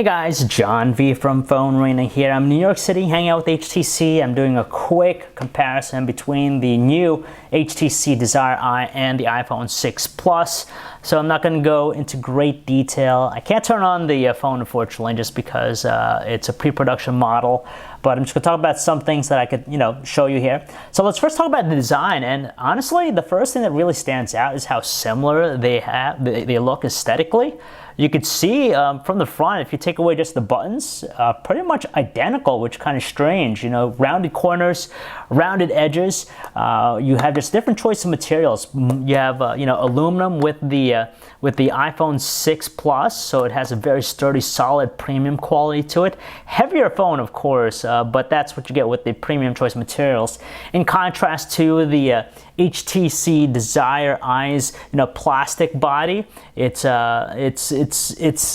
Hey guys, John V from PhoneArena here. I'm in New York City hanging out with HTC. I'm doing a quick comparison between the new HTC Desire EYE and the iPhone 6 Plus. So I'm not going to go into great detail. I can't turn on the phone unfortunately just because it's a pre-production model. But I'm just going to talk about some things that I could, show you here. So let's first talk about the design. And honestly, the first thing that really stands out is how similar they look aesthetically. You could see from the front, if you take away just the buttons, pretty much identical, which is kind of strange. Rounded corners, rounded edges. You have just different choice of materials. You have aluminum with the iPhone 6 Plus, so it has a very sturdy, solid, premium quality to it. Heavier phone, of course, but that's what you get with the premium choice materials. In contrast to the HTC Desire EYE's plastic body, it's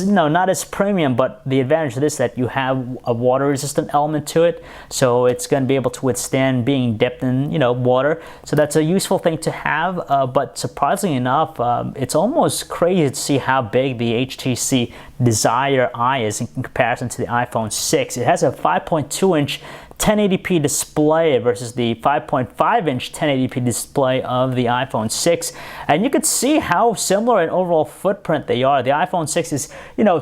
not as premium, but the advantage of this is that you have a water resistant element to it, so it's going to be able to withstand being dipped in water. So that's a useful thing to have, but surprisingly enough, it's almost crazy to see how big the HTC Desire EYE is in comparison to the iPhone 6. It has a 5.2-inch 1080p display versus the 5.5-inch 1080p display of the iPhone 6, and you could see how similar in overall footprint they are. The iPhone 6 is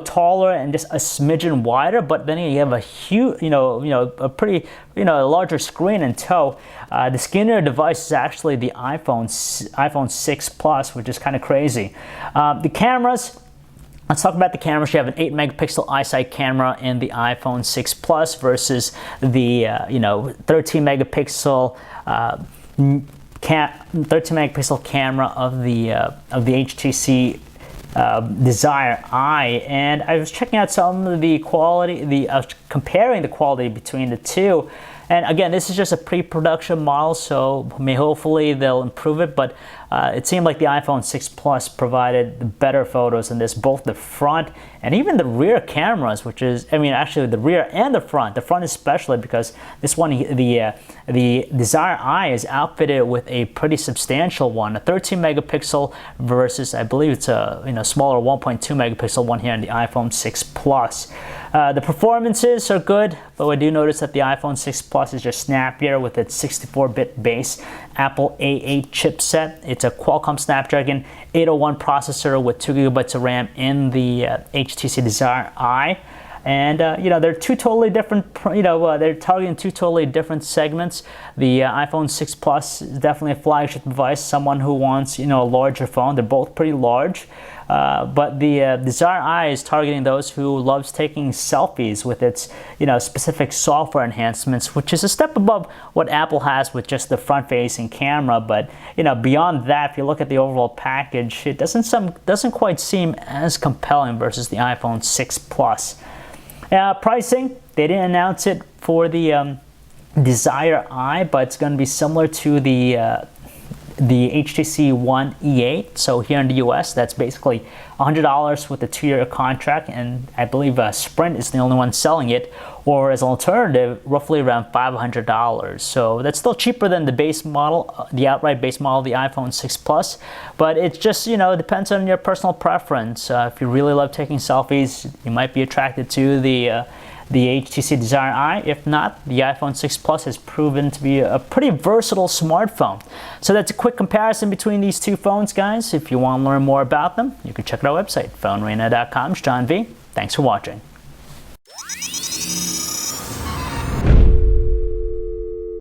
taller and just a smidgen wider, but then you have a huge a pretty larger screen in tow. The skinnier device is actually the iPhone 6 Plus, which is kind of crazy. The cameras. Let's talk about the cameras. You have an 8-megapixel iSight camera in the iPhone 6 Plus versus the 13-megapixel 13-megapixel camera of the HTC Desire EYE. And I was checking out some of the quality, comparing the quality between the two. And again, this is just a pre-production model, so hopefully they'll improve it, but it seemed like the iPhone 6 Plus provided better photos in this, both the front and even the rear cameras, which is, actually the rear and the front especially, because this one, the Desire EYE is outfitted with a pretty substantial one, a 13-megapixel versus, I believe it's a smaller 1.2-megapixel one here in the iPhone 6 Plus. The performances are good, but I do notice that the iPhone 6 Plus is just snappier with its 64-bit base Apple A8 chipset. It's a Qualcomm Snapdragon 801 processor with 2 GB of RAM in the HTC Desire EYE. And they're two totally different. They're targeting two totally different segments. The iPhone 6 Plus is definitely a flagship device. Someone who wants a larger phone. They're both pretty large. But the Desire EYE is targeting those who loves taking selfies with its specific software enhancements, which is a step above what Apple has with just the front-facing camera. But beyond that, if you look at the overall package, it doesn't quite seem as compelling versus the iPhone 6 Plus. Pricing, they didn't announce it for the Desire EYE, but it's going to be similar to the HTC One E8. So here in the US, that's basically $100 with a 2-year contract, and I believe Sprint is the only one selling it, or as an alternative, roughly around $500. So that's still cheaper than the base model, the outright base model of the iPhone 6 Plus, but it just, depends on your personal preference. If you really love taking selfies, you might be attracted to the HTC Desire EYE. If not, the iPhone 6 Plus has proven to be a pretty versatile smartphone. So that's a quick comparison between these two phones, guys. If you want to learn more about them, you can check out our website, PhoneArena.com. John V. Thanks for watching.